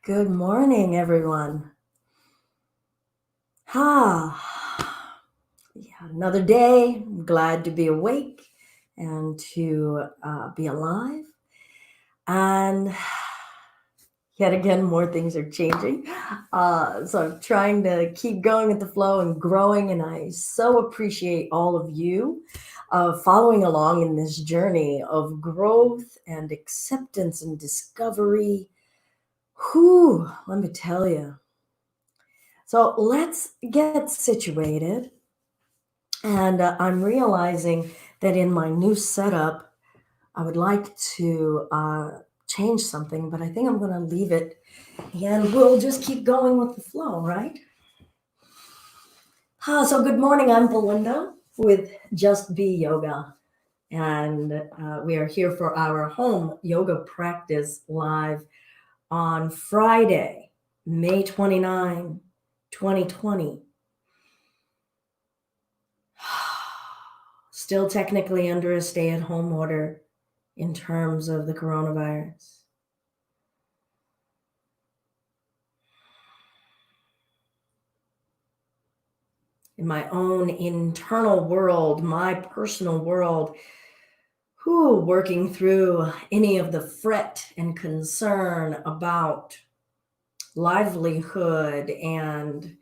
Good morning, everyone. Yeah, another day. I'm glad to be awake and to be alive. And yet again, more things are changing. So I'm trying to keep going with the flow and growing. And I so appreciate all of you following along in this journey of growth and acceptance and discovery. Whew, let me tell you. So let's get situated. And I'm realizing that in my new setup, I would like to change something, but I think I'm going to leave it and we'll just keep going with the flow, right? So, good morning. I'm Belinda with Just Be Yoga. And we are here for our home yoga practice live on Friday, May 29, 2020. Still technically under a stay-at-home order in terms of the coronavirus. In my own internal world, my personal world, working through any of the fret and concern about livelihood and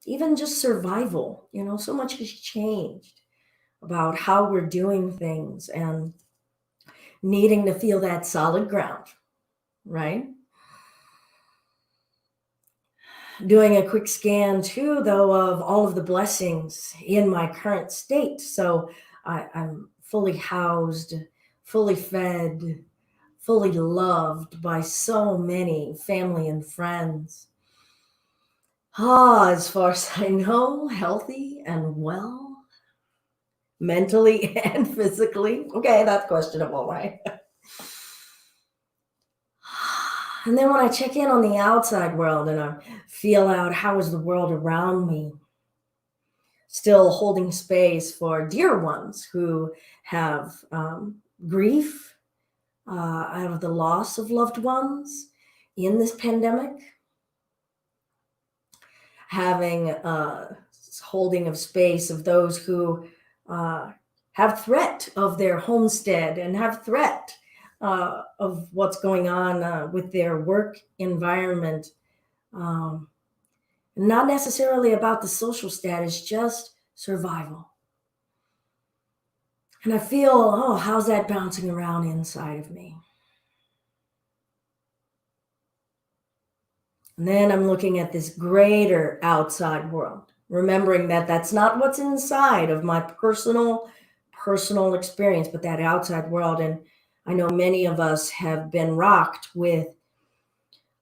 even just survival. So much has changed about how we're doing things and needing to feel that solid ground, right? Doing a quick scan too, though, of all of the blessings in my current state. So I'm fully housed, fully fed, fully loved by so many family and friends. As far as I know, healthy and well, mentally and physically. Okay, that's questionable, right? And then when I check in on the outside world and I feel out how is the world around me, still holding space for dear ones who have grief out of the loss of loved ones in this pandemic, having holding of space of those who have threat of their homestead and have threat of what's going on with their work environment. Not necessarily about the social status, just survival. And I feel, how's that bouncing around inside of me? And then I'm looking at this greater outside world, remembering that that's not what's inside of my personal experience, but that outside world. And I know many of us have been rocked with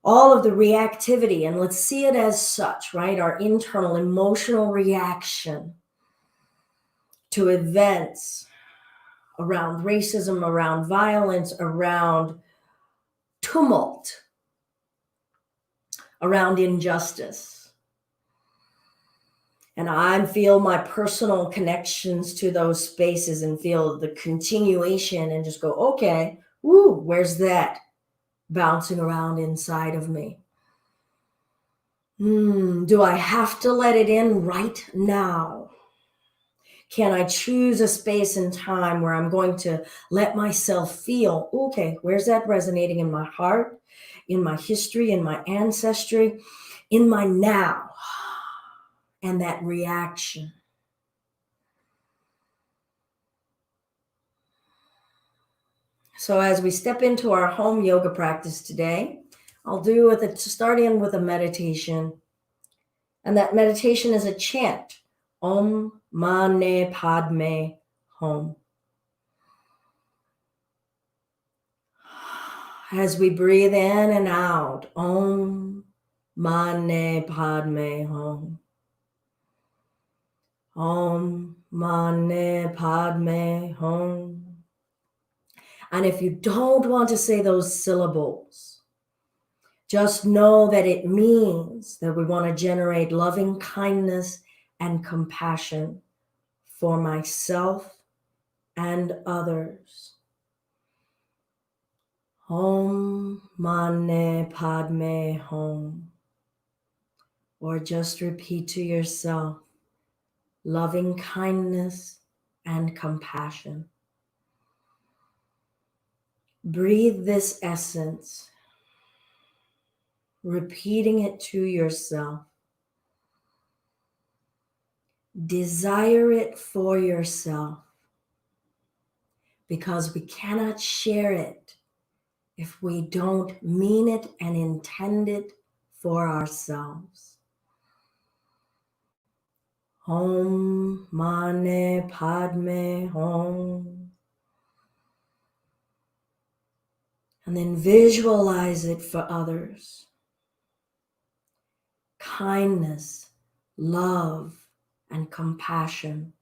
all of the reactivity, and let's see it as such, right? Our internal emotional reaction to events around racism, around violence, around tumult, around injustice. And I feel my personal connections to those spaces and feel the continuation and just go, okay, where's that bouncing around inside of me? Do I have to let it in right now? Can I choose a space and time where I'm going to let myself feel, okay, where's that resonating in my heart, in my history, in my ancestry, in my now, and that reaction? So as we step into our home yoga practice today, I'll do with it to start in with a meditation. And that meditation is a chant, Om Mane Padme Hum. As we breathe in and out, Om Mane Padme Hum. Om Mane Padme Hum. And if you don't want to say those syllables, just know that it means that we want to generate loving kindness and compassion for myself and others. Om Mane Padme Hum. Or just repeat to yourself, loving kindness and compassion. Breathe this essence, repeating it to yourself. Desire it for yourself, because we cannot share it if we don't mean it and intend it for ourselves. Om Mane Padme Hum. And then visualize it for others. Kindness, love, and compassion.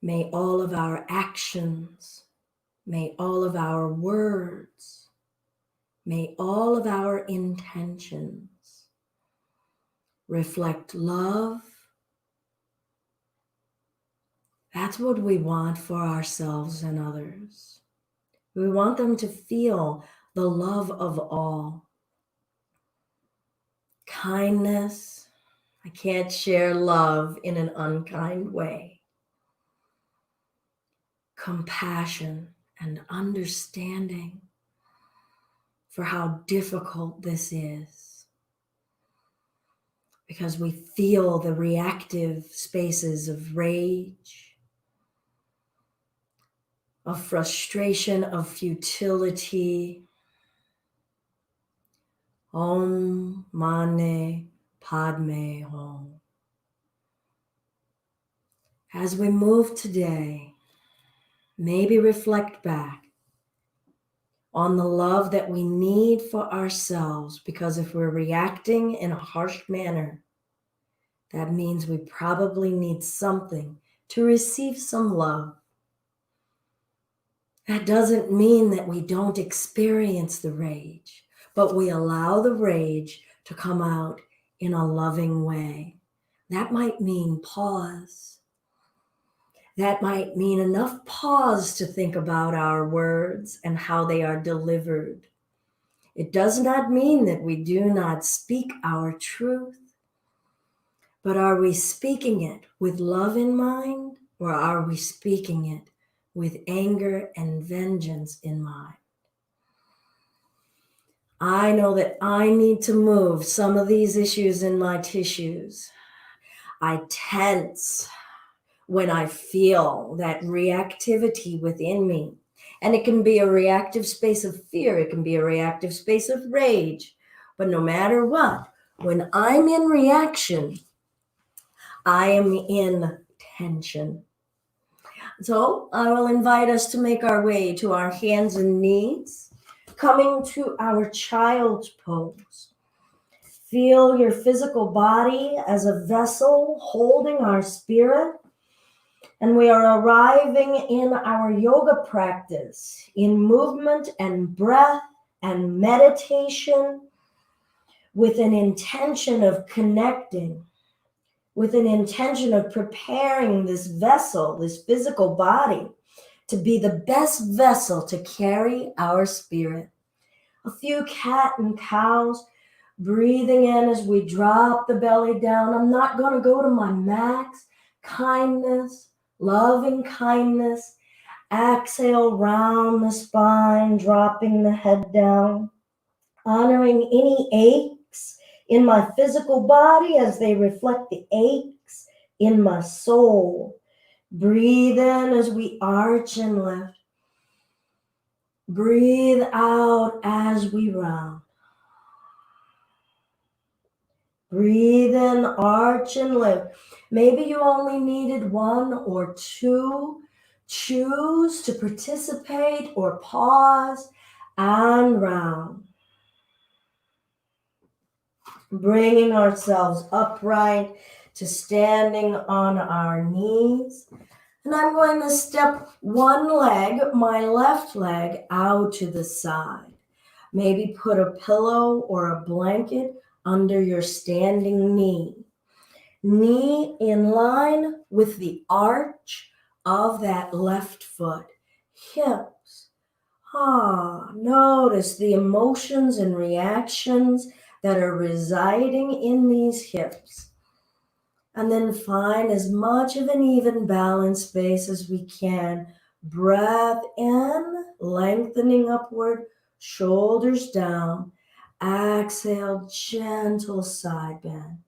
May all of our actions, may all of our words, may all of our intentions reflect love. That's what we want for ourselves and others. We want them to feel the love of all. Kindness. I can't share love in an unkind way. Compassion and understanding for how difficult this is, because we feel the reactive spaces of rage, of frustration, of futility. Om Mane Padme Hum. As we move today, maybe reflect back on the love that we need for ourselves, because if we're reacting in a harsh manner, that means we probably need something to receive some love. That doesn't mean that we don't experience the rage, but we allow the rage to come out in a loving way. That might mean pause. That might mean enough pause to think about our words and how they are delivered. It does not mean that we do not speak our truth, but are we speaking it with love in mind, or are we speaking it with anger and vengeance in mind? I know that I need to move some of these issues in my tissues. I tense when I feel that reactivity within me. And it can be a reactive space of fear. It can be a reactive space of rage. But no matter what, when I'm in reaction, I am in tension. So I will invite us to make our way to our hands and knees, coming to our child's pose. Feel your physical body as a vessel holding our spirit. And we are arriving in our yoga practice, in movement and breath and meditation, with an intention of connecting, with an intention of preparing this vessel, this physical body, to be the best vessel to carry our spirit. A few cat and cows, breathing in as we drop the belly down. I'm not going to go to my max. Kindness, loving kindness. Exhale, round the spine, dropping the head down. Honoring any aches in my physical body as they reflect the aches in my soul. Breathe in as we arch and lift. Breathe out as we round. Breathe in, arch and lift. Maybe you only needed one or two. Choose to participate or pause and round. Bringing ourselves upright to standing on our knees. And I'm going to step one leg, my left leg, out to the side. Maybe put a pillow or a blanket under your standing knee. Knee in line with the arch of that left foot. Hips Notice the emotions and reactions that are residing in these hips. And then find as much of an even balance space as we can. Breath in, lengthening upward, shoulders down. Exhale, gentle side bend.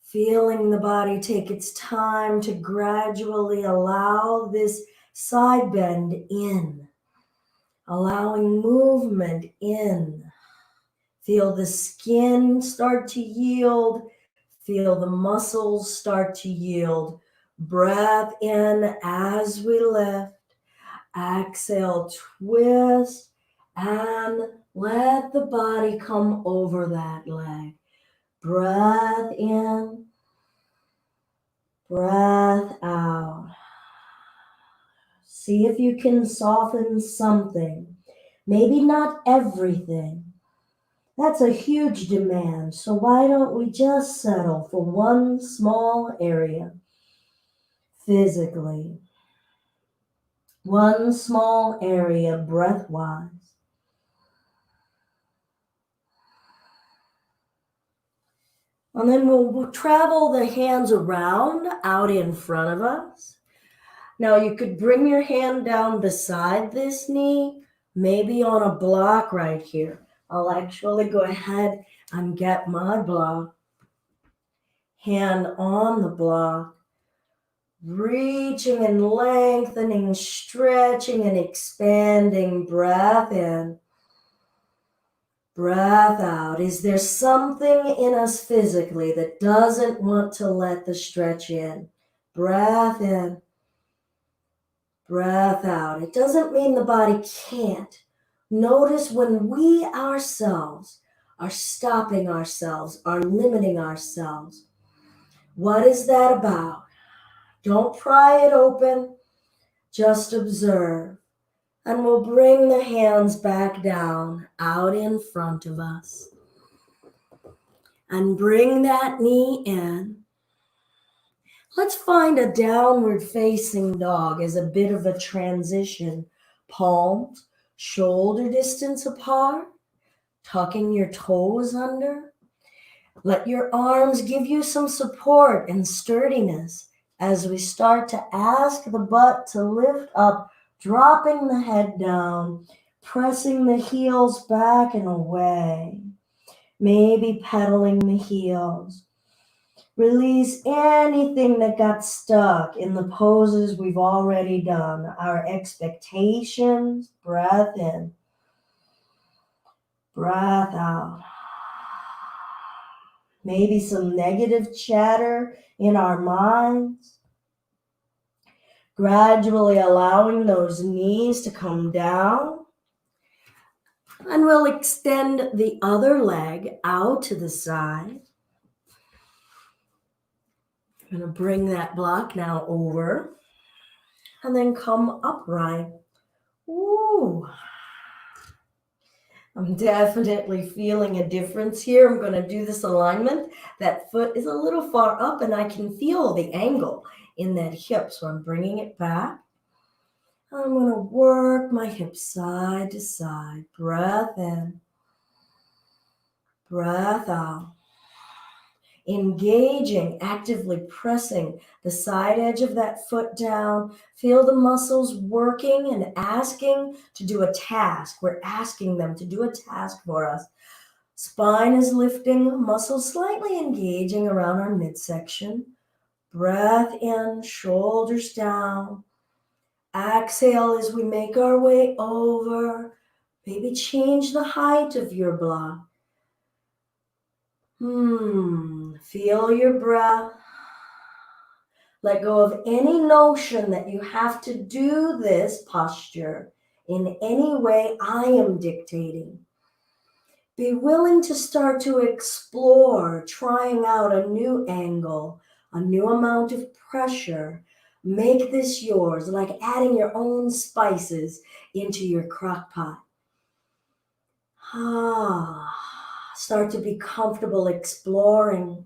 Feeling the body take its time to gradually allow this side bend in. Allowing movement in. Feel the skin start to yield. Feel the muscles start to yield. Breath in as we lift. Exhale, twist, and let the body come over that leg. Breath in, breath out. See if you can soften something. Maybe not everything. That's a huge demand, so why don't we just settle for one small area physically? One small area breath-wise. And then we'll travel the hands around, out in front of us. Now you could bring your hand down beside this knee, maybe on a block right here. I'll actually go ahead and get my block. Hand on the block. Reaching and lengthening, stretching and expanding. Breath in. Breath out. Is there something in us physically that doesn't want to let the stretch in? Breath in. Breath out. It doesn't mean the body can't. Notice when we ourselves are stopping ourselves, are limiting ourselves. What is that about? Don't pry it open. Just observe. And we'll bring the hands back down, out in front of us. And bring that knee in. Let's find a downward facing dog as a bit of a transition. Palms, shoulder distance apart, tucking your toes under. Let your arms give you some support and sturdiness as we start to ask the butt to lift up, dropping the head down, pressing the heels back and away. Maybe pedaling the heels. Release anything that got stuck in the poses we've already done. Our expectations, breath in, breath out. Maybe some negative chatter in our minds. Gradually allowing those knees to come down. And we'll extend the other leg out to the side. I'm going to bring that block now over and then come upright. Ooh. I'm definitely feeling a difference here. I'm going to do this alignment. That foot is a little far up and I can feel the angle in that hip. So I'm bringing it back. I'm going to work my hips side to side. Breath in. Breath out. Engaging, actively pressing the side edge of that foot down. Feel the muscles working and asking to do a task. We're asking them to do a task for us. Spine is lifting, muscles slightly engaging around our midsection. Breath in, shoulders down. Exhale as we make our way over. Maybe change the height of your block. Feel your breath. Let go of any notion that you have to do this posture in any way I am dictating. Be willing to start to explore, trying out a new angle, a new amount of pressure. Make this yours, like adding your own spices into your crock pot. Start to be comfortable exploring.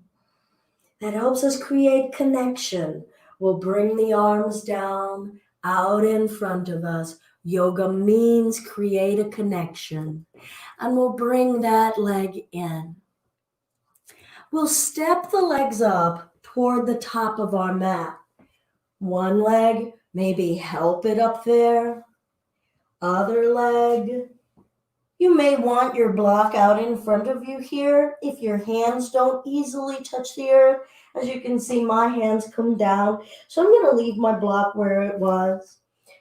That helps us create connection. We'll bring the arms down, out in front of us, Yoga means create a connection. And we'll bring that leg in. We'll step the legs up toward the top of our mat. One leg, maybe help it up there. Other leg, you may want your block out in front of you here if your hands don't easily touch the earth. As you can see, my hands come down, so I'm going to leave my block where it was.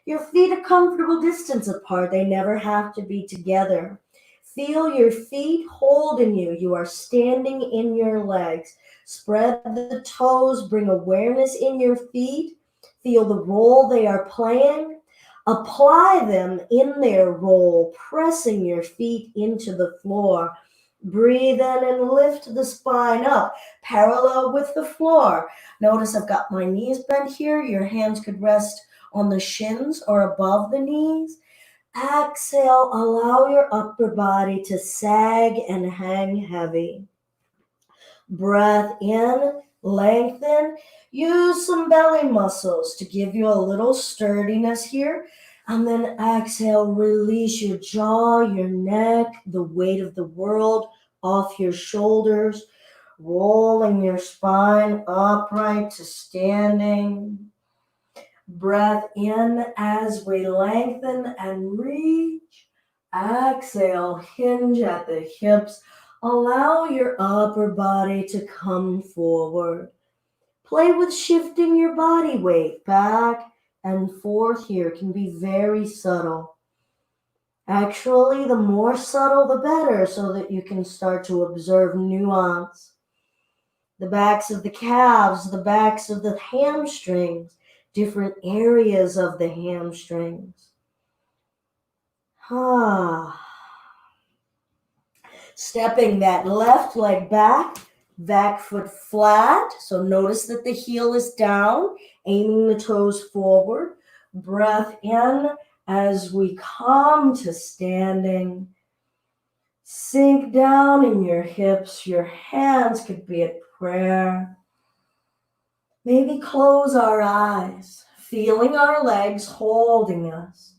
Your feet a comfortable distance apart. They never have to be together. Feel your feet holding you. You are standing in your legs. Spread the toes. Bring awareness in your feet. Feel the role they are playing. Apply them in their role, pressing your feet into the floor. Breathe in and lift the spine up, parallel with the floor. Notice I've got my knees bent here. Your hands could rest on the shins or above the knees. Exhale, allow your upper body to sag and hang heavy. Breath in, lengthen. Use some belly muscles to give you a little sturdiness here. And then exhale, release your jaw, your neck, the weight of the world off your shoulders, rolling your spine upright to standing. Breath in as we lengthen and reach. Exhale, hinge at the hips. Allow your upper body to come forward. Play with shifting your body weight back and forth here. It can be very subtle. Actually, the more subtle, the better, so that you can start to observe nuance. The backs of the calves, the backs of the hamstrings, different areas of the hamstrings. Stepping that left leg back foot flat. So notice that the heel is down, aiming the toes forward. Breath in as we come to standing. Sink down in your hips. Your hands could be at prayer. Maybe close our eyes, feeling our legs holding us.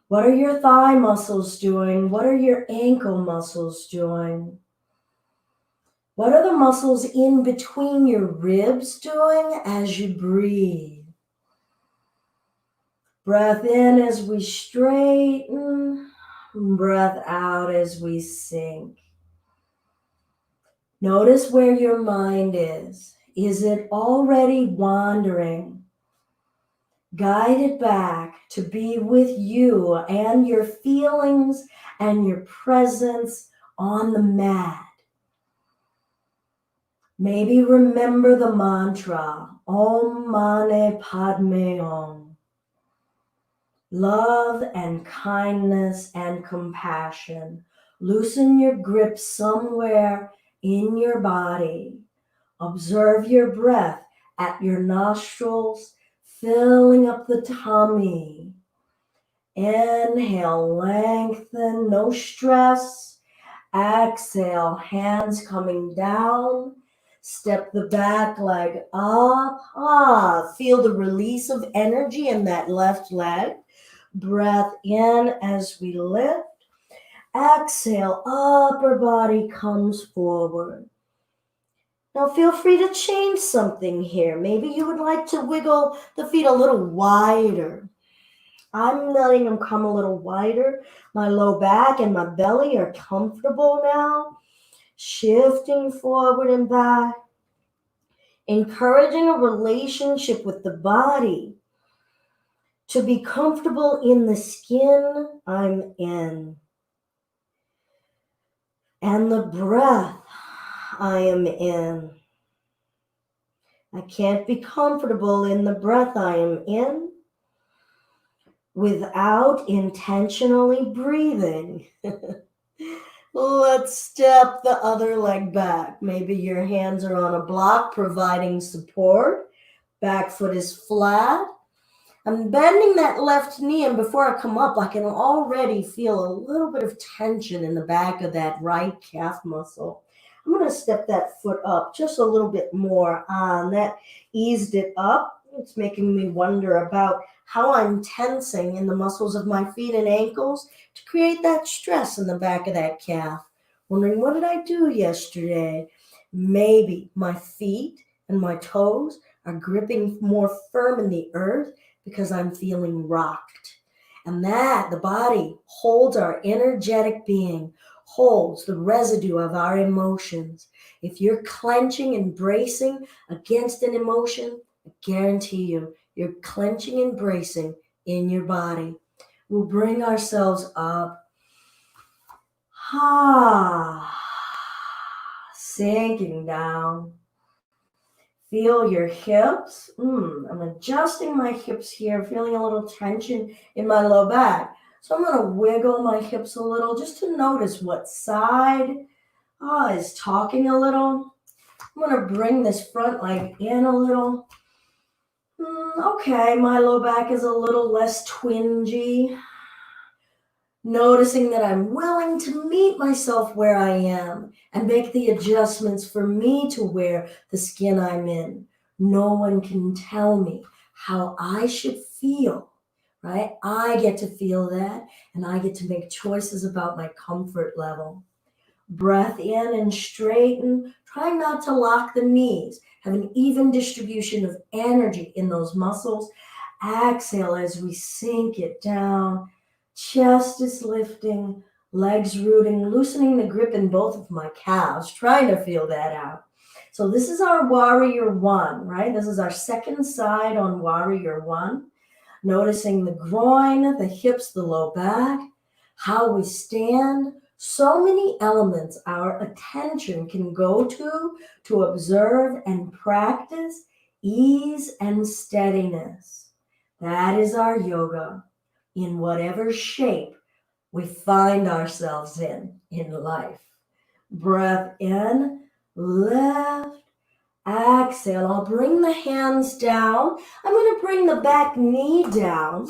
What are your thigh muscles doing? What are your ankle muscles doing? What are the muscles in between your ribs doing as you breathe? Breath in as we straighten, breath out as we sink. Notice where your mind is. Is it already wandering? Guide it back to be with you and your feelings and your presence on the mat. Maybe remember the mantra, Om Mani Padme Hum. Love and kindness and compassion. Loosen your grip somewhere in your body. Observe your breath at your nostrils, filling up the tummy. Inhale, lengthen, no stress. Exhale, hands coming down. Step the back leg up. Feel the release of energy in that left leg. Breath in as we lift. Exhale, upper body comes forward. Now feel free to change something here. Maybe you would like to wiggle the feet a little wider. I'm letting them come a little wider. My low back and my belly are comfortable now. Shifting forward and back. Encouraging a relationship with the body. To be comfortable in the skin I'm in. And the breath I am in. I can't be comfortable in the breath I am in without intentionally breathing. Let's step the other leg back. Maybe your hands are on a block providing support. Back foot is flat. I'm bending that left knee, and before I come up, I can already feel a little bit of tension in the back of that right calf muscle. I'm going to step that foot up just a little bit more on. That eased it up. It's making me wonder about how I'm tensing in the muscles of my feet and ankles to create that stress in the back of that calf. Wondering, what did I do yesterday? Maybe my feet and my toes are gripping more firm in the earth because I'm feeling rocked. And that the body holds our energetic being, holds the residue of our emotions. If you're clenching and bracing against an emotion, I guarantee you're clenching and bracing in your body. We'll bring ourselves up. Sinking down. Feel your hips. I'm adjusting my hips here, feeling a little tension in my low back. So I'm going to wiggle my hips a little just to notice what side is talking a little. I'm going to bring this front leg in a little. Okay, my low back is a little less twingy. Noticing that I'm willing to meet myself where I am and make the adjustments for me to wear the skin I'm in. No one can tell me how I should feel, right? I get to feel that, and I get to make choices about my comfort level. Breath in and straighten. Try not to lock the knees. Have an even distribution of energy in those muscles. Exhale as we sink it down. Chest is lifting, legs rooting, loosening the grip in both of my calves, trying to feel that out. So this is our warrior one, right? This is our second side on warrior one. Noticing the groin, the hips, the low back, how we stand. So many elements our attention can go to observe and practice ease and steadiness. That is our yoga in whatever shape we find ourselves in life. Breath in, lift, exhale. I'll bring the hands down. I'm going to bring the back knee down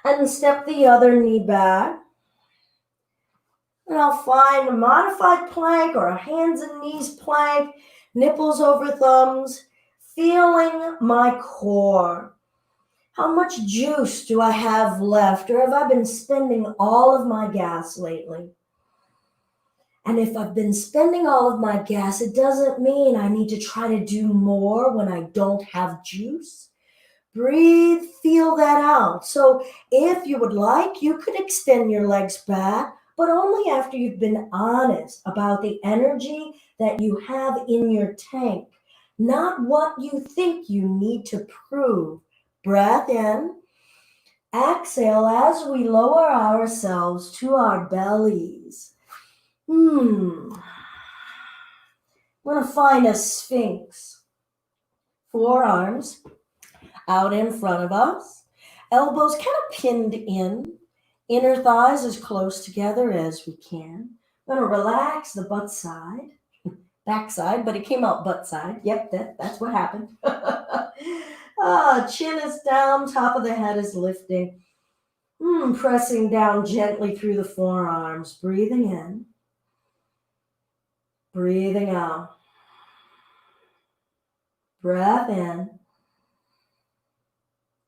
and step the other knee back. And I'll find a modified plank or a hands and knees plank, nipples over thumbs, feeling my core. How much juice do I have left? Or have I been spending all of my gas lately? And if I've been spending all of my gas, it doesn't mean I need to try to do more when I don't have juice. Breathe, feel that out. So if you would like, you could extend your legs back, but only after you've been honest about the energy that you have in your tank, not what you think you need to prove. Breath in. Exhale as we lower ourselves to our bellies. I'm going to find a sphinx. Forearms out in front of us. Elbows kind of pinned in. Inner thighs as close together as we can. I'm going to relax the butt side. Backside, but it came out butt side. Yep, that's what happened. Chin is down, top of the head is lifting. Pressing down gently through the forearms. Breathing in. Breathing out. Breath in.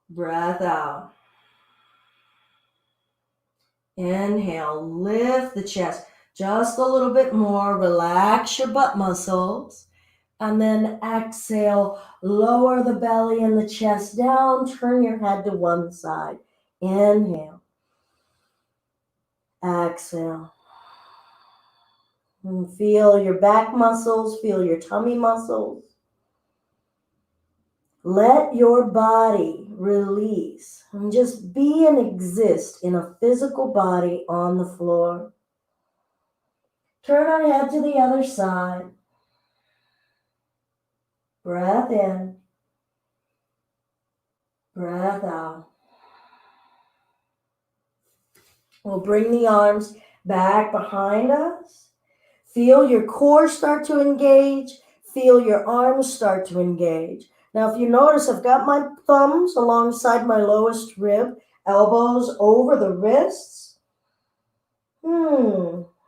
Breath out. Inhale, lift the chest just a little bit more. Relax your butt muscles. And then exhale, lower the belly and the chest down. Turn your head to one side. Inhale. Exhale. And feel your back muscles, feel your tummy muscles. Let your body release and just be and exist in a physical body on the floor. Turn our head to the other side. Breath in. Breath out. We'll bring the arms back behind us. Feel your core start to engage. Feel your arms start to engage. Now, if you notice, I've got my thumbs alongside my lowest rib, elbows over the wrists.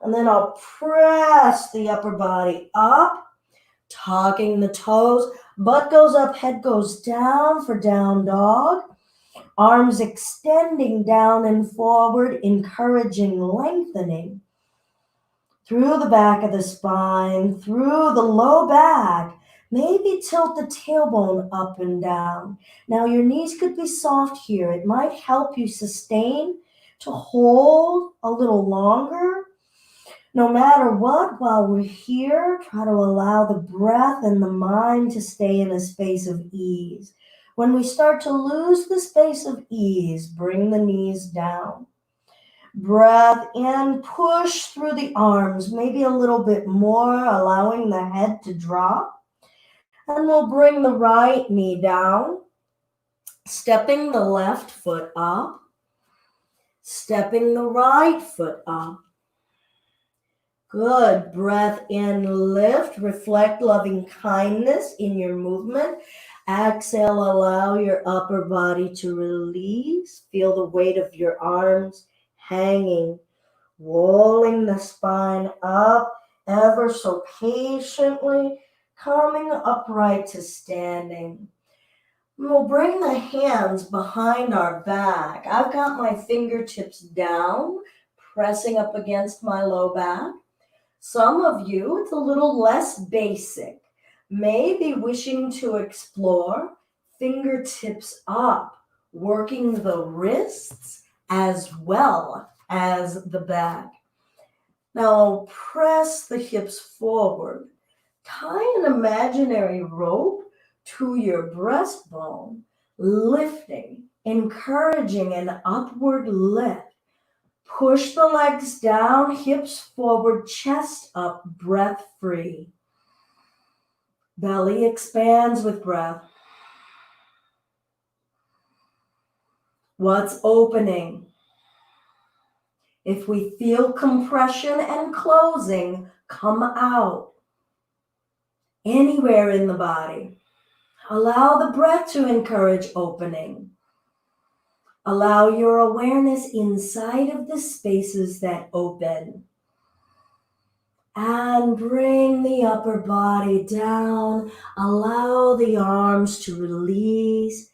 And then I'll press the upper body up, tucking the toes. Butt goes up, head goes down for down dog. Arms extending down and forward, encouraging lengthening through the back of the spine, through the low back. Maybe tilt the tailbone up and down. Now your knees could be soft here. It might help you sustain to hold a little longer. No matter what, while we're here, try to allow the breath and the mind to stay in a space of ease. When we start to lose the space of ease, bring the knees down. Breath in, push through the arms, maybe a little bit more, allowing the head to drop. And we'll bring the right knee down, stepping the left foot up, stepping the right foot up. Good. Breath in, lift, reflect loving kindness in your movement. Exhale, allow your upper body to release. Feel the weight of your arms hanging, rolling the spine up ever so patiently, coming upright to standing. We'll bring the hands behind our back. I've got my fingertips down, pressing up against my low back. Some of you, it's a little less basic. Maybe wishing to explore fingertips up, working the wrists as well as the back. Now press the hips forward. Tie an imaginary rope to your breastbone, lifting, encouraging an upward lift. Push the legs down, hips forward, chest up, breath free. Belly expands with breath. What's opening? If we feel compression and closing, come out. Anywhere in the body. Allow the breath to encourage opening. Allow your awareness inside of the spaces that open. And bring the upper body down. Allow the arms to release.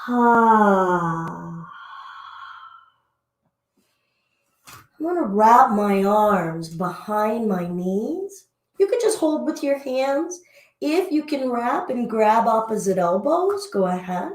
I'm going to wrap my arms behind my knees. You can just hold with your hands. If you can wrap and grab opposite elbows, go ahead.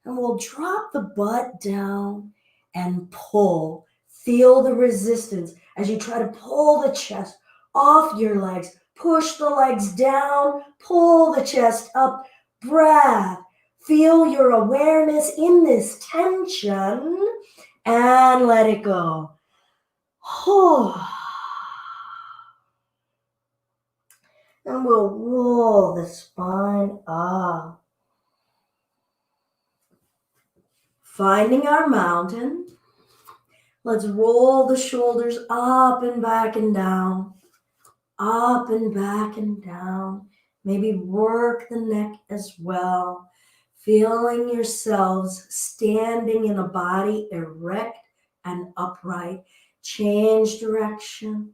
And we'll drop the butt down and pull. Feel the resistance as you try to pull the chest off your legs. Push the legs down, pull the chest up, breath. Feel your awareness in this tension and let it go. And we'll roll the spine up. Finding our mountain. Let's roll the shoulders up and back and down. Up and back and down. Maybe work the neck as well. Feeling yourselves standing in a body erect and upright. Change direction.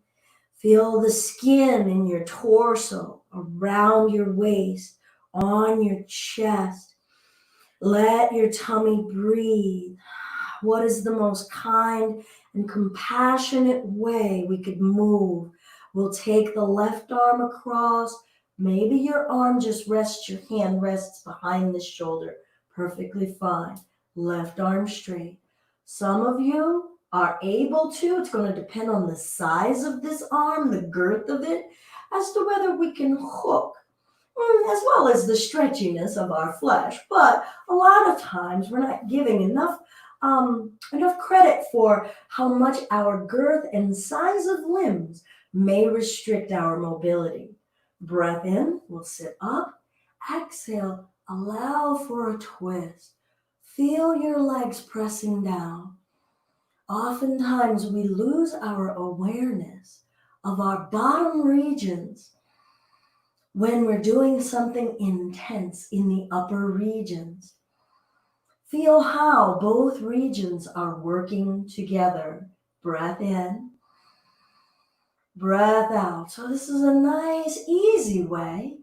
Feel the skin in your torso, around your waist, on your chest. Let your tummy breathe. What is the most kind and compassionate way we could move? We'll take the left arm across. Maybe your arm just rests, your hand rests behind the shoulder. Perfectly fine. Left arm straight. Some of you are able to, it's going to depend on the size of this arm, the girth of it, as to whether we can hook, as well as the stretchiness of our flesh. But a lot of times we're not giving enough credit for how much our girth and size of limbs may restrict our mobility. Breath in, we'll sit up. Exhale, allow for a twist. Feel your legs pressing down. Oftentimes we lose our awareness of our bottom regions when we're doing something intense in the upper regions. Feel how both regions are working together. Breath in. breath out. So this is a nice, easy way,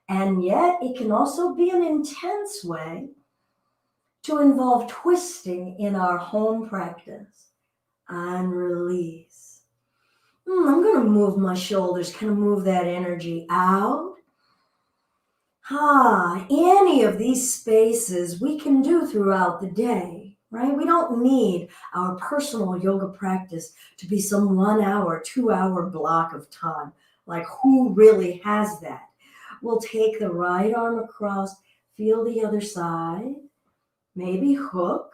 and yet it can also be an intense way to involve twisting in our home practice. And release. I'm going to move my shoulders, kind of move that energy out. Any of these spaces we can do throughout the day, right? We don't need our personal yoga practice to be some 1 hour, 2 hour block of time. Like, who really has that? We'll take the right arm across, feel the other side, maybe hook.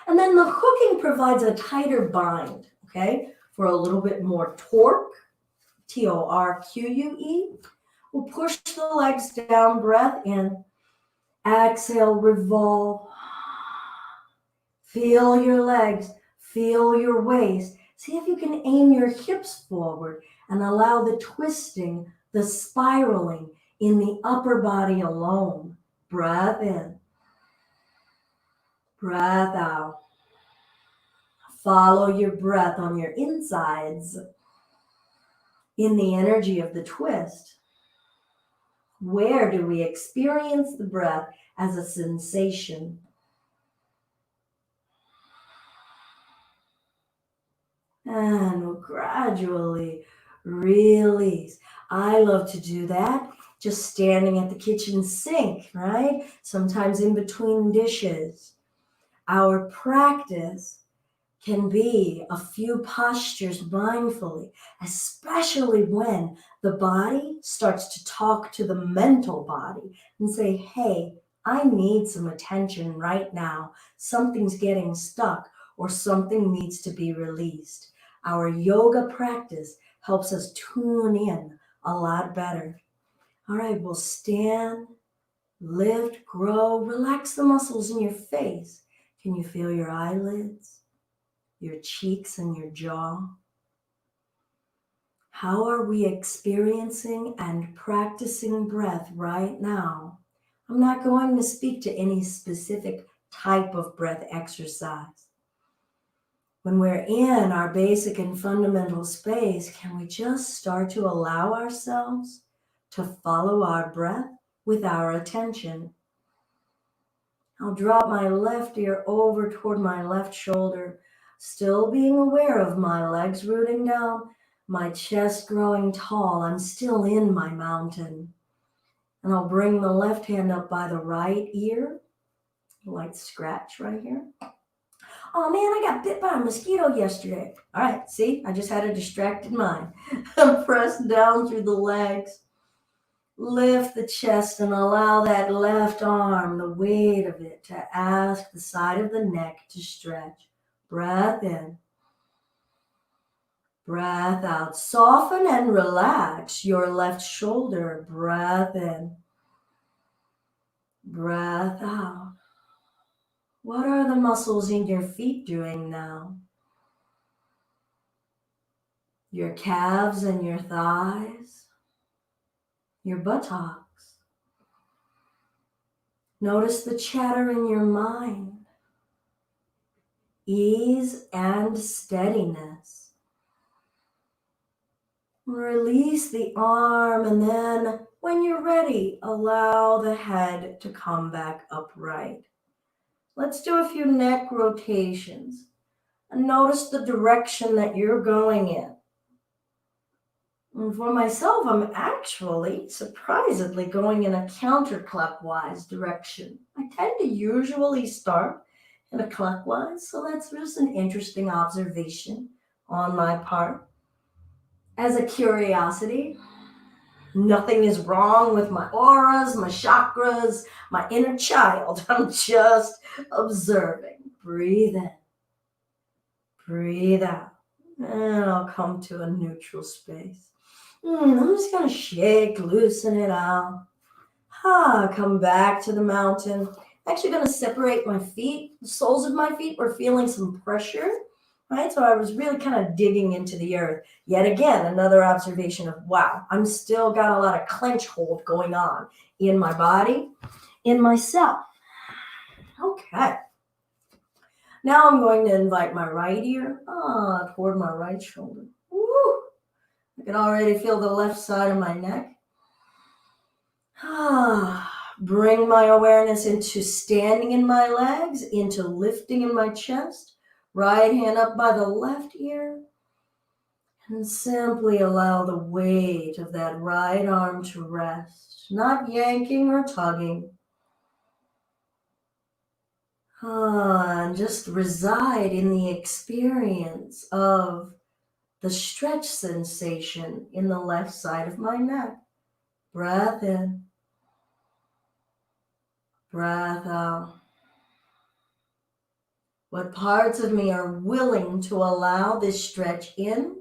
And then the hooking provides a tighter bind, okay, for a little bit more torque, Torque. We'll push the legs down, breath in, exhale, revolve. Feel your legs, feel your waist. See if you can aim your hips forward and allow the twisting, the spiraling in the upper body alone. Breath in, breath out. Follow your breath on your insides in the energy of the twist. Where do we experience the breath as a sensation? And we'll gradually release. I love to do that just standing at the kitchen sink, right? Sometimes in between dishes. Our practice can be a few postures mindfully, especially when the body starts to talk to the mental body and say, hey, I need some attention right now. Something's getting stuck or something needs to be released. Our yoga practice helps us tune in a lot better. All right, we'll stand, lift, grow, relax the muscles in your face. Can you feel your eyelids? Your cheeks and your jaw? How are we experiencing and practicing breath right now? I'm not going to speak to any specific type of breath exercise. When we're in our basic and fundamental space, can we just start to allow ourselves to follow our breath with our attention? I'll drop my left ear over toward my left shoulder, still being aware of my legs rooting down, my chest growing tall. I'm still in my mountain. And I'll bring the left hand up by the right ear, a light scratch right here. Oh man, I got bit by a mosquito yesterday. All right, see, I just had a distracted mind. Press down through the legs. Lift the chest and allow that left arm, the weight of it, to ask the side of the neck to stretch. Breath in. Breath out. Soften and relax your left shoulder. Breath in. Breath out. What are the muscles in your feet doing now? Your calves and your thighs. Your buttocks. Notice the chatter in your mind. Ease and steadiness. Release the arm, and then when you're ready, allow the head to come back upright. Let's do a few neck rotations and notice the direction that you're going in. And for myself, I'm actually surprisingly going in a counterclockwise direction. I tend to usually start in a clockwise, so that's just an interesting observation on my part. As a curiosity, nothing is wrong with my auras, my chakras, my inner child. I'm just observing. Breathe in, breathe out, and I'll come to a neutral space. I'm just going to shake, loosen it out. Come back to the mountain. I'm actually going to separate my feet. The soles of my feet were feeling some pressure, right? So I was really kind of digging into the earth. Yet again, another observation of, wow, I'm still got a lot of clench hold going on in my body, in myself. Okay. Now I'm going to invite my right ear toward my right shoulder. Woo! I can already feel the left side of my neck. Bring my awareness into standing in my legs, into lifting in my chest. Right hand up by the left ear. And simply allow the weight of that right arm to rest, not yanking or tugging. And just reside in the experience of the stretch sensation in the left side of my neck. Breath in, breath out. What parts of me are willing to allow this stretch in?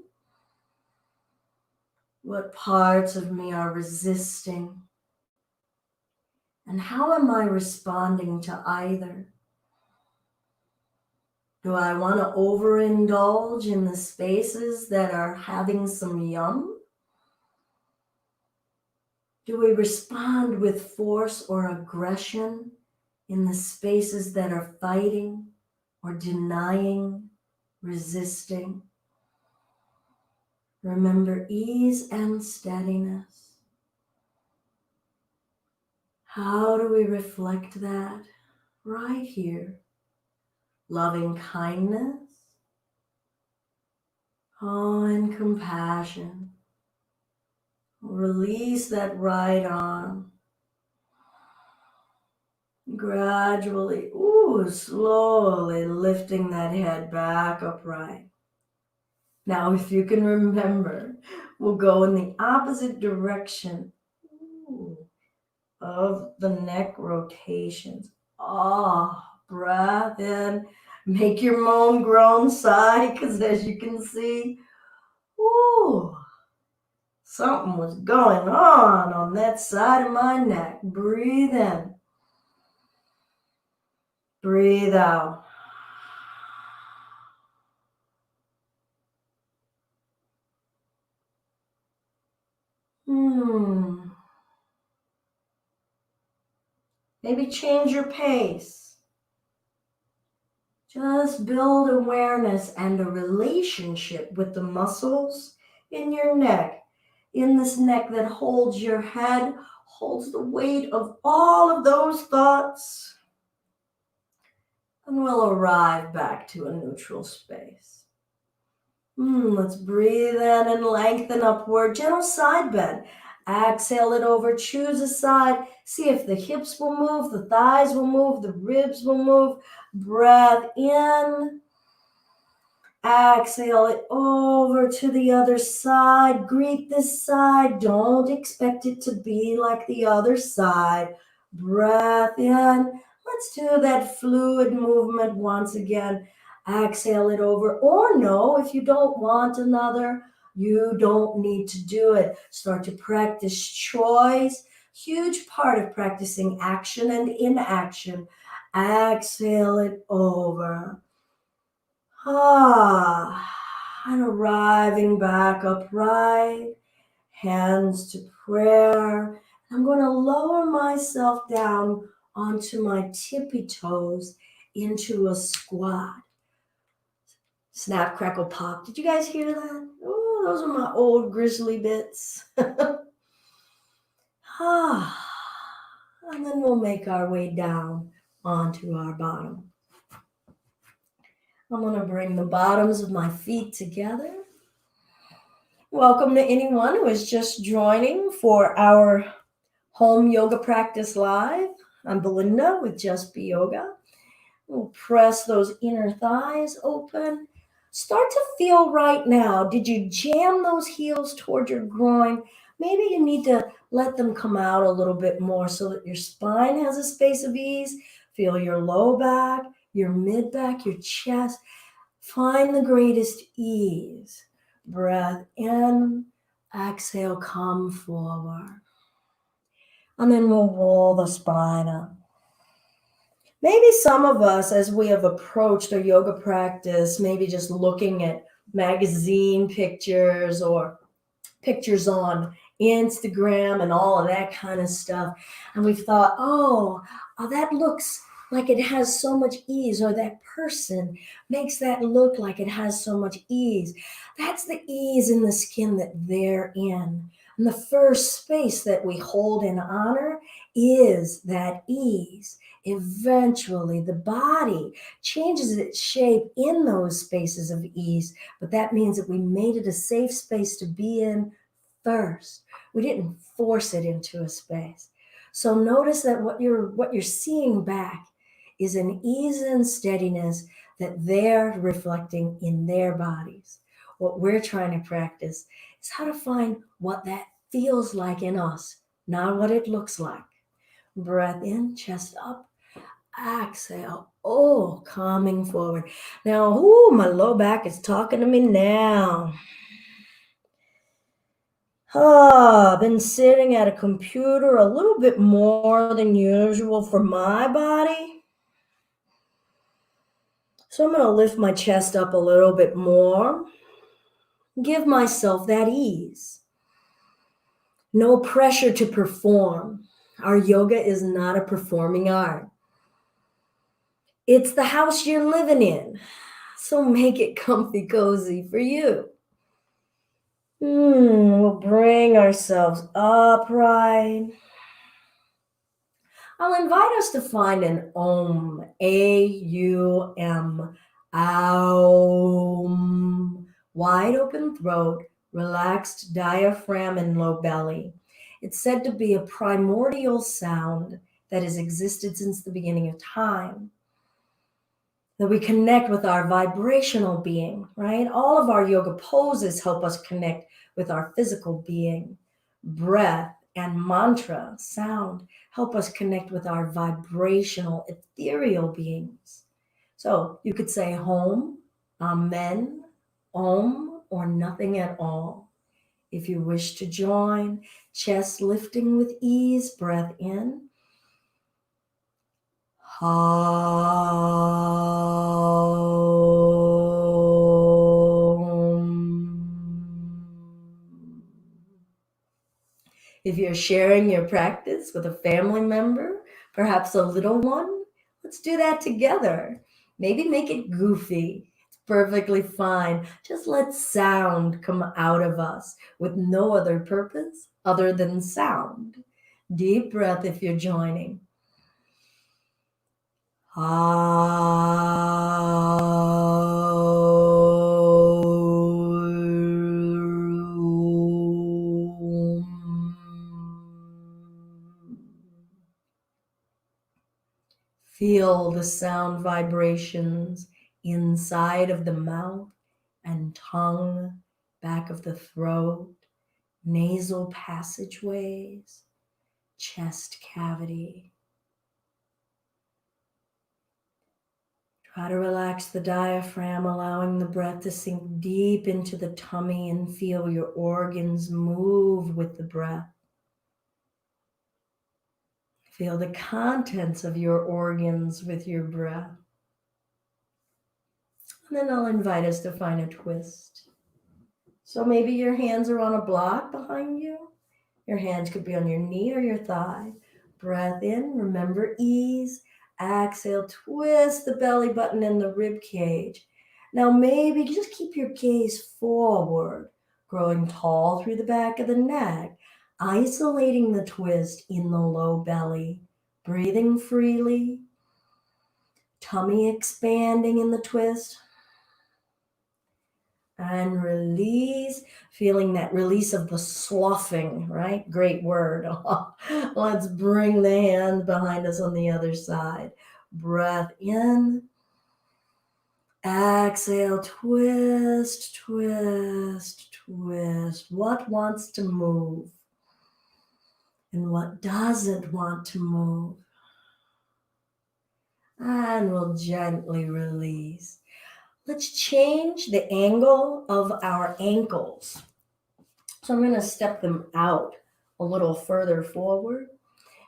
What parts of me are resisting? And how am I responding to either? Do I want to overindulge in the spaces that are having some yum? Do we respond with force or aggression in the spaces that are fighting or denying, resisting? Remember ease and steadiness. How do we reflect that? Right here. Loving kindness. And compassion. Release that right arm. Gradually, slowly lifting that head back upright. Now, if you can remember, we'll go in the opposite direction of the neck rotations. Breath in. Make your moan, groan, sigh, because as you can see, something was going on that side of my neck. Breathe in. Breathe out. Maybe change your pace. Just build awareness and a relationship with the muscles in your neck. In this neck that holds your head, holds the weight of all of those thoughts. And we'll arrive back to a neutral space. Let's breathe in and lengthen upward. Gentle side bend. Exhale it over. Choose a side. See if the hips will move, the thighs will move, the ribs will move. Breath in. Exhale it over to the other side. Greet this side. Don't expect it to be like the other side. Breath in. Let's do that fluid movement once again. Exhale it over. Or no, if you don't want another, you don't need to do it. Start to practice choice. Huge part of practicing action and inaction. Exhale it over. And arriving back upright, hands to prayer. I'm going to lower myself down onto my tippy toes into a squat. Snap, crackle, pop. Did you guys hear that? Oh, those are my old grizzly bits. And then we'll make our way down onto our bottom. I'm going to bring the bottoms of my feet together. Welcome to anyone who is just joining for our home yoga practice live. I'm Belinda with Just Be Yoga. We'll press those inner thighs open. Start to feel right now. Did you jam those heels toward your groin? Maybe you need to let them come out a little bit more so that your spine has a space of ease. Feel your low back, your mid back, your chest. Find the greatest ease. Breath in, exhale, come forward. And then we'll roll the spine up. Maybe some of us, as we have approached a yoga practice, maybe just looking at magazine pictures or pictures on Instagram and all of that kind of stuff. And we've thought, that looks like it has so much ease, or that person makes that look like it has so much ease. That's the ease in the skin that they're in. And the first space that we hold in honor is that ease. Eventually, the body changes its shape in those spaces of ease, but that means that we made it a safe space to be in first. We didn't force it into a space. So notice that what you're seeing back is an ease and steadiness that they're reflecting in their bodies. What we're trying to practice is how to find what that feels like in us, not what it looks like. Breath in, chest up, exhale. Oh, calming forward. Now, my low back is talking to me now. Been sitting at a computer a little bit more than usual for my body. So I'm going to lift my chest up a little bit more. Give myself that ease. No pressure to perform. Our yoga is not a performing art. It's the house you're living in. So make it comfy cozy for you. We'll bring ourselves upright. I'll invite us to find an Om, A-U-M, Aum. Wide open throat, relaxed diaphragm and low belly. It's said to be a primordial sound that has existed since the beginning of time. That we connect with our vibrational being, right? All of our yoga poses help us connect with our physical being. Breath and mantra, sound, help us connect with our vibrational, ethereal beings. So you could say home, amen, om, or nothing at all. If you wish to join, chest lifting with ease, breath in. If you're sharing your practice with a family member, perhaps a little one, let's do that together. Maybe make it goofy. It's perfectly fine. Just let sound come out of us with no other purpose other than sound. Deep breath if you're joining. Feel the sound vibrations inside of the mouth and tongue, back of the throat, nasal passageways, chest cavity. Try to relax the diaphragm, allowing the breath to sink deep into the tummy and feel your organs move with the breath. Feel the contents of your organs with your breath. And then I'll invite us to find a twist. So maybe your hands are on a block behind you. Your hands could be on your knee or your thigh. Breath in, remember ease. Exhale, twist the belly button and the rib cage. Now maybe just keep your gaze forward, growing tall through the back of the neck, isolating the twist in the low belly, breathing freely, tummy expanding in the twist. And release, feeling that release of the sloughing, right? Great word. Let's bring the hand behind us on the other side. Breath in. Exhale, twist, twist, twist. What wants to move? And what doesn't want to move? And we'll gently release. Let's change the angle of our ankles. So I'm going to step them out a little further forward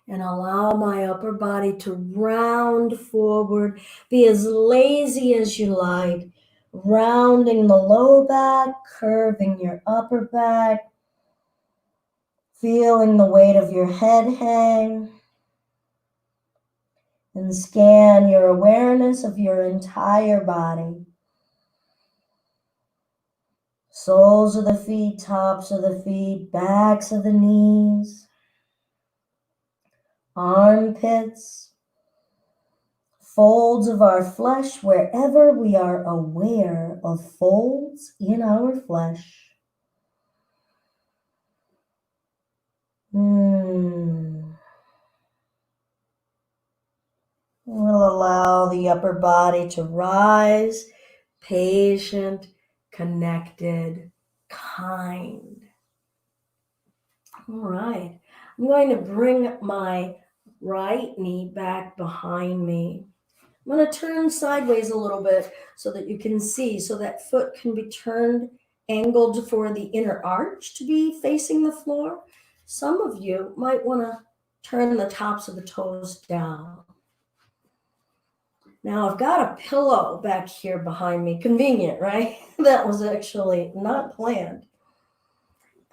and allow my upper body to round forward. Be as lazy as you like, rounding the low back, curving your upper back, feeling the weight of your head hang. And scan your awareness of your entire body. Soles of the feet, tops of the feet, backs of the knees, armpits, folds of our flesh, wherever we are aware of folds in our flesh. We'll allow the upper body to rise, patient, connected, kind. All right. I'm going to bring my right knee back behind me. I'm going to turn sideways a little bit so that you can see, so that foot can be turned, angled for the inner arch to be facing the floor. Some of you might want to turn the tops of the toes down. Now I've got a pillow back here behind me. Convenient, right? That was actually not planned.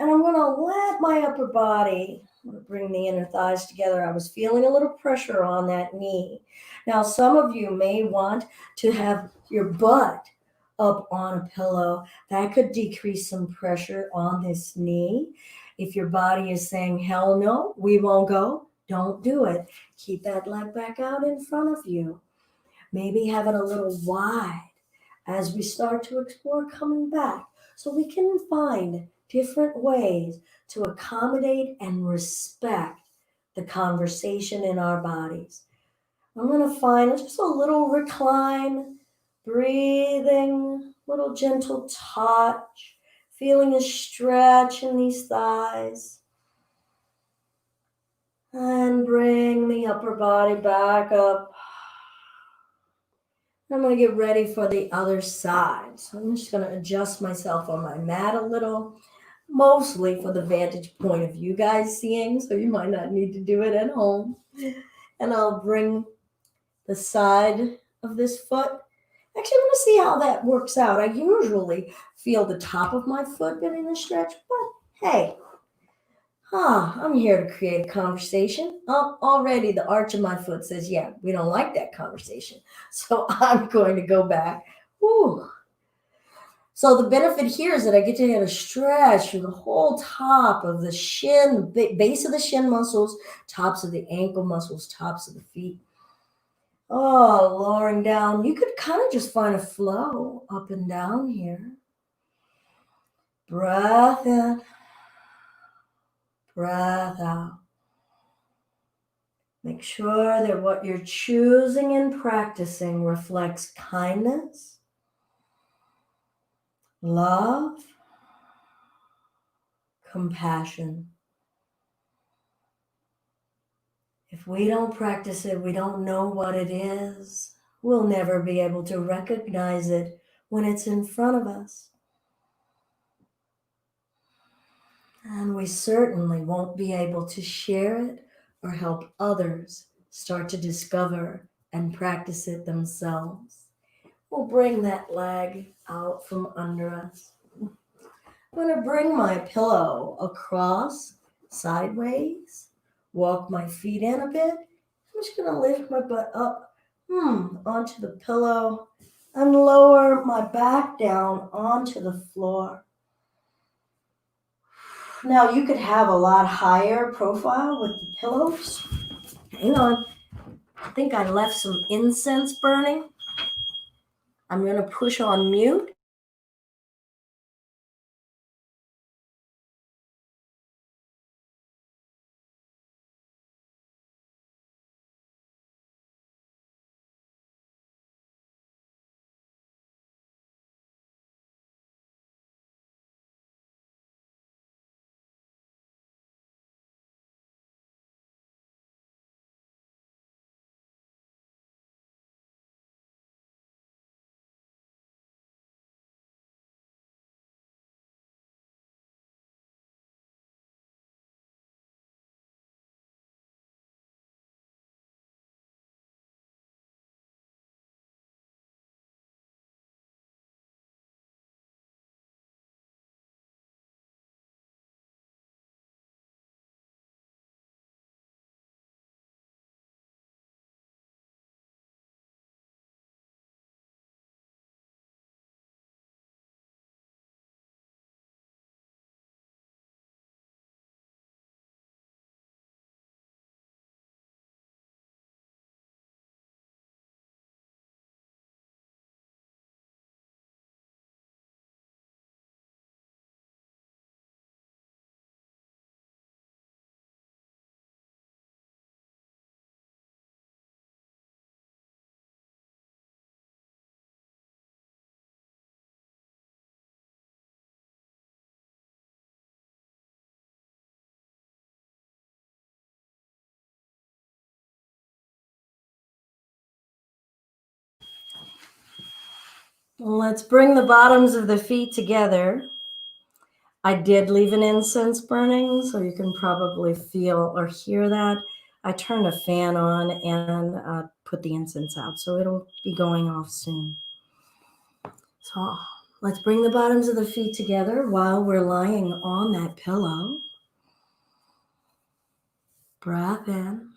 And I'm going to let my upper body, I'm going to bring the inner thighs together. I was feeling a little pressure on that knee. Now, some of you may want to have your butt up on a pillow. That could decrease some pressure on this knee. If your body is saying, hell no, we won't go, don't do it. Keep that leg back out in front of you. Maybe have it a little wide as we start to explore coming back, so we can find different ways to accommodate and respect the conversation in our bodies. I'm going to find just a little recline, breathing, little gentle touch, feeling a stretch in these thighs. And bring the upper body back up. I'm going to get ready for the other side. So I'm just going to adjust myself on my mat a little, mostly for the vantage point of you guys seeing, so you might not need to do it at home. And I'll bring the side of this foot. Actually, I'm going to see how that works out. I usually feel the top of my foot getting a stretch, but hey, I'm here to create a conversation. Already the arch of my foot says, yeah, we don't like that conversation. So I'm going to go back. Whew. So the benefit here is that I get to get a stretch through the whole top of the shin, base of the shin muscles, tops of the ankle muscles, tops of the feet. Oh, lowering down. You could kind of just find a flow up and down here. Breath in. Breath out. Make sure that what you're choosing and practicing reflects kindness, love, compassion. If we don't practice it, we don't know what it is. We'll never be able to recognize it when it's in front of us. And we certainly won't be able to share it or help others start to discover and practice it themselves. We'll bring that leg out from under us. I'm going to bring my pillow across sideways, walk my feet in a bit. I'm just going to lift my butt up onto the pillow and lower my back down onto the floor. Now you could have a lot higher profile with the pillows. Hang on. I think I left some incense burning. I'm going to push on mute. Let's bring the bottoms of the feet together. I did leave an incense burning, so you can probably feel or hear that. I turned a fan on and put the incense out, so it'll be going off soon. So let's bring the bottoms of the feet together while we're lying on that pillow. Breath in,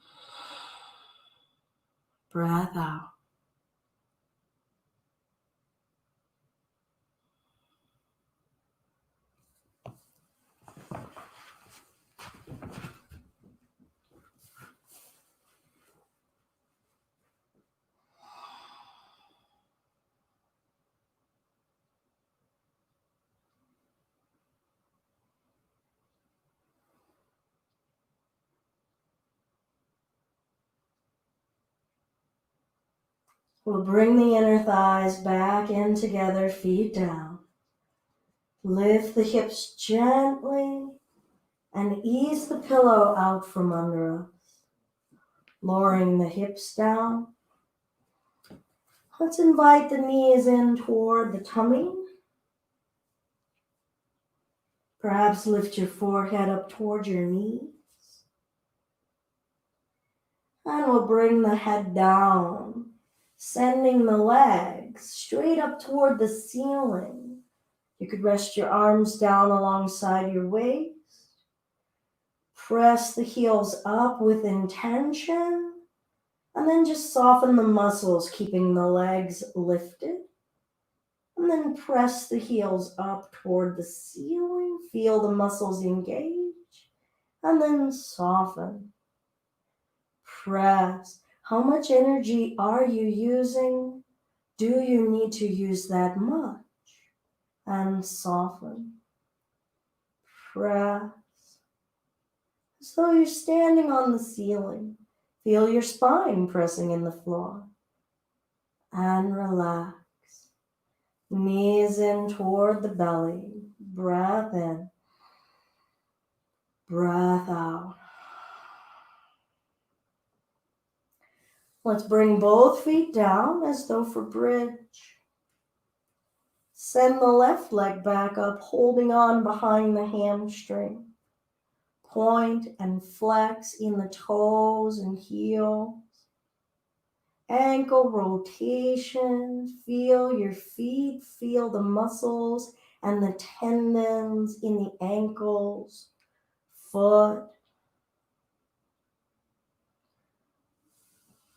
breath out. We'll bring the inner thighs back in together, feet down. Lift the hips gently and ease the pillow out from under us. Lowering the hips down. Let's invite the knees in toward the tummy. Perhaps lift your forehead up toward your knees. And we'll bring the head down, sending the legs straight up toward the ceiling. You could rest your arms down alongside your waist. Press the heels up with intention. And then just soften the muscles, keeping the legs lifted. And then press the heels up toward the ceiling. Feel the muscles engage. And then soften. Press. How much energy are you using? Do you need to use that much? And soften. Press. As though you're standing on the ceiling. Feel your spine pressing in the floor. And relax. Knees in toward the belly. Breath in. Breath out. Let's bring both feet down as though for bridge. Send the left leg back up, holding on behind the hamstring. Point and flex in the toes and heels. Ankle rotation. Feel your feet. Feel the muscles and the tendons in the ankles. Foot.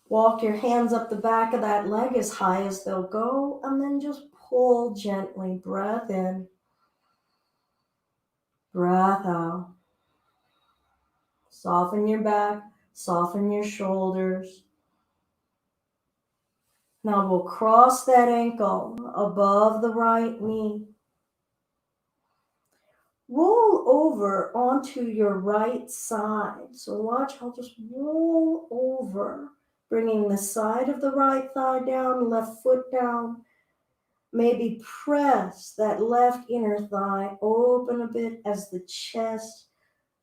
Walk your hands up the back of that leg as high as they'll go, and then just pull gently. Breath in. Breath out. Soften your back. Soften your shoulders. Now we'll cross that ankle above the right knee. Roll over onto your right side. So watch, I'll just roll over, bringing the side of the right thigh down, left foot down. Maybe press that left inner thigh open a bit as the chest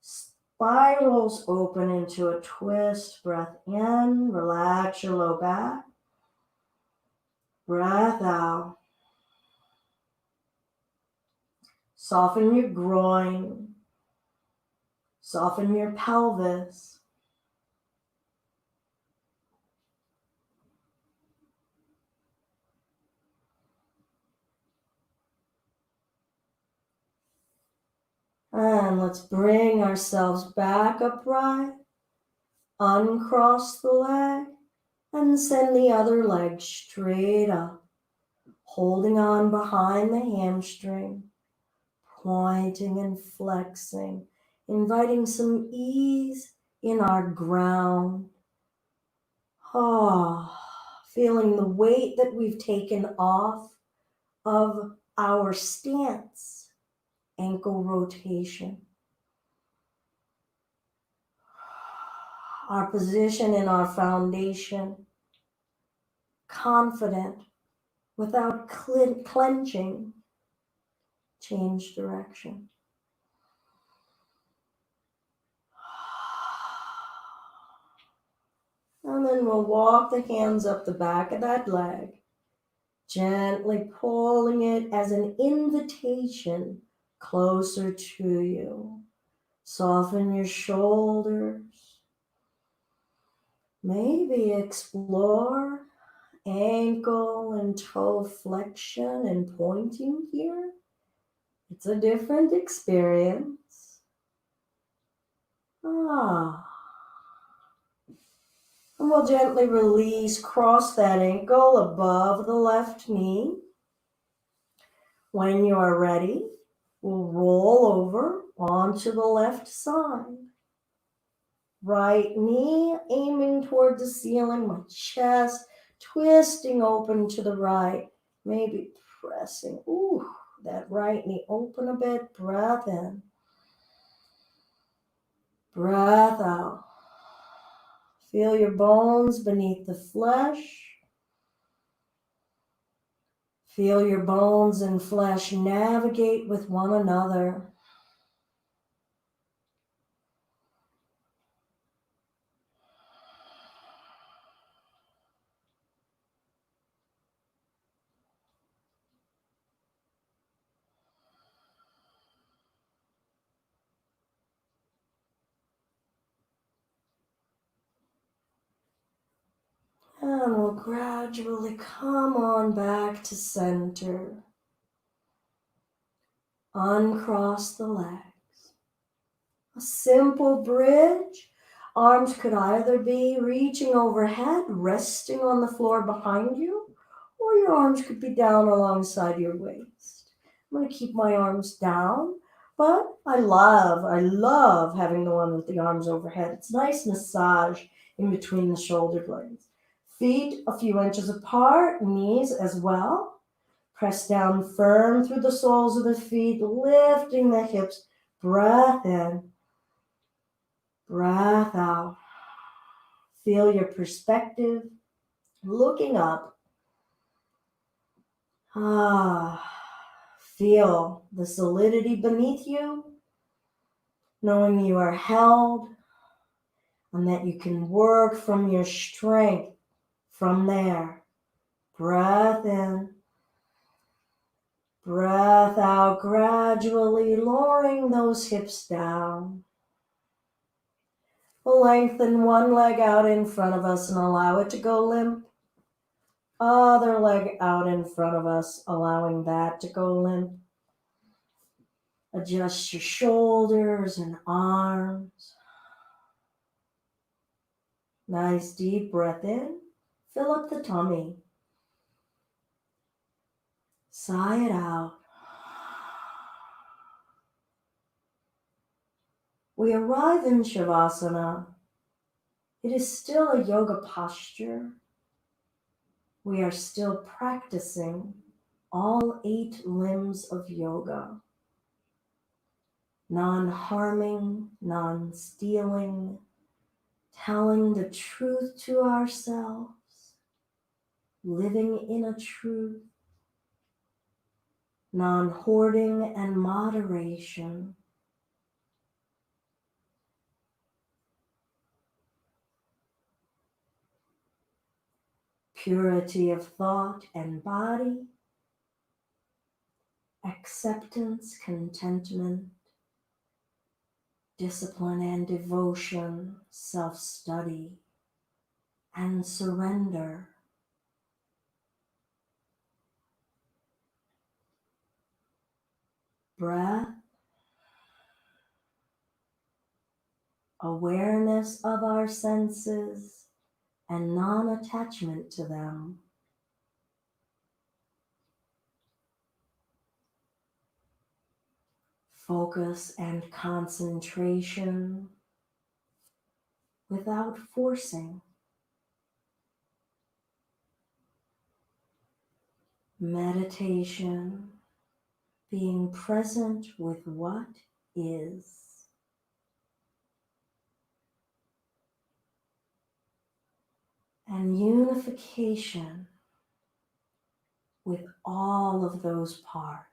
spirals open into a twist. Breath in, relax your low back. Breath out. Soften your groin. Soften your pelvis. And let's bring ourselves back upright. Uncross the leg and send the other leg straight up. Holding on behind the hamstring. Pointing and flexing. Inviting some ease in our ground. Feeling the weight that we've taken off of our stance. Ankle rotation. Our position in our foundation. Confident without clenching. Change direction. And then we'll walk the hands up the back of that leg. Gently pulling it as an invitation closer to you. Soften your shoulders. Maybe explore ankle and toe flexion and pointing here. It's a different experience. Ah. And we'll gently release, cross that ankle above the left knee. When you are ready, we'll roll over onto the left side. Right knee aiming toward the ceiling, my chest twisting open to the right, maybe pressing, that right knee open a bit, breath in, breath out. Feel your bones beneath the flesh. Feel your bones and flesh navigate with one another. And we'll gradually come on back to center. Uncross the legs. A simple bridge. Arms could either be reaching overhead, resting on the floor behind you, or your arms could be down alongside your waist. I'm going to keep my arms down, but I love having the one with the arms overhead. It's nice massage in between the shoulder blades. Feet a few inches apart, knees as well. Press down firm through the soles of the feet, lifting the hips. Breath in, breath out. Feel your perspective, looking up. Feel the solidity beneath you, knowing you are held and that you can work from your strength from there. Breath in, breath out, gradually lowering those hips down. We'll lengthen one leg out in front of us and allow it to go limp. Other leg out in front of us, allowing that to go limp. Adjust your shoulders and arms. Nice deep breath in. Fill up the tummy. Sigh it out. We arrive in Shavasana. It is still a yoga posture. We are still practicing all 8 limbs of yoga. Non-harming, non-stealing, telling the truth to ourselves, living in a truth, non-hoarding and moderation. Purity of thought and body, acceptance, contentment, discipline and devotion, self-study, and surrender. Breath, awareness of our senses, and non-attachment to them. Focus and concentration without forcing. Meditation, being present with what is. And unification with all of those parts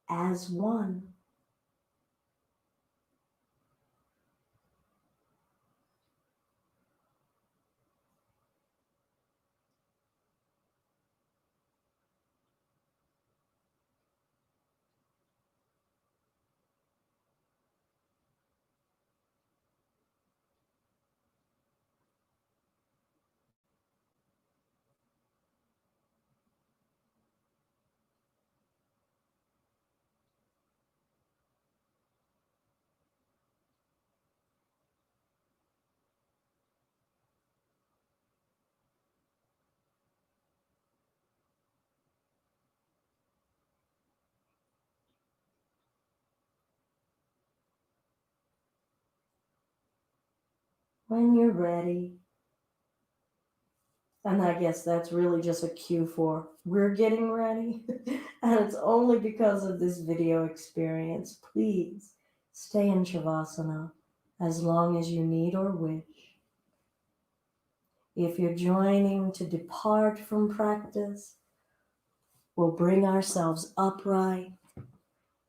as one. when you're ready. And I guess that's really just a cue for we're getting ready. And it's only because of this video experience. Please stay in Shavasana as long as you need or wish. If you're joining to depart from practice, we'll bring ourselves upright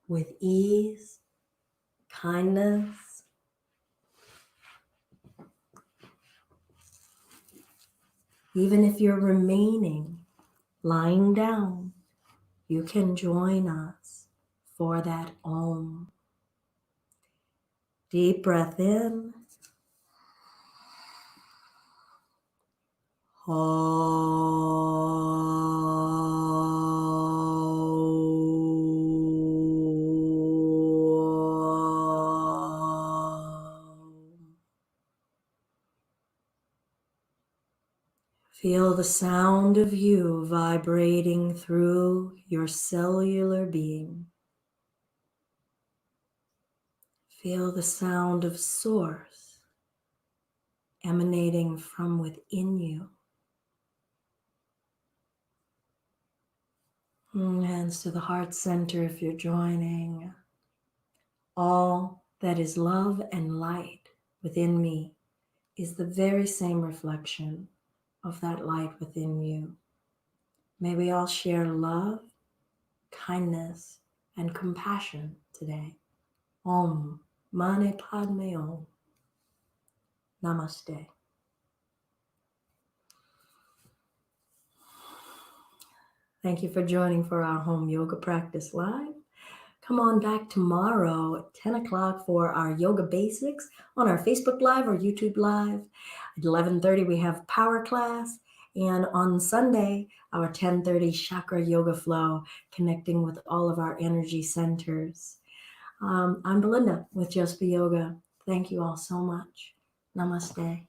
with ease, kindness. Even if you're remaining lying down, you can join us for that Om. Deep breath in. Feel the sound of you vibrating through your cellular being. Feel the sound of Source emanating from within you. Hands to the heart center if you're joining. All that is love and light within me is the very same reflection of that light within you. May we all share love, kindness, and compassion today. Om Mani Padme Om. Namaste. Thank you for joining for our home yoga practice live. Come on back tomorrow at 10 o'clock for our yoga basics on our Facebook Live or YouTube Live. At 11:30 we have power class. And on Sunday, our 10:30 chakra yoga flow, connecting with all of our energy centers. I'm Belinda with Just Be Yoga. Thank you all so much. Namaste.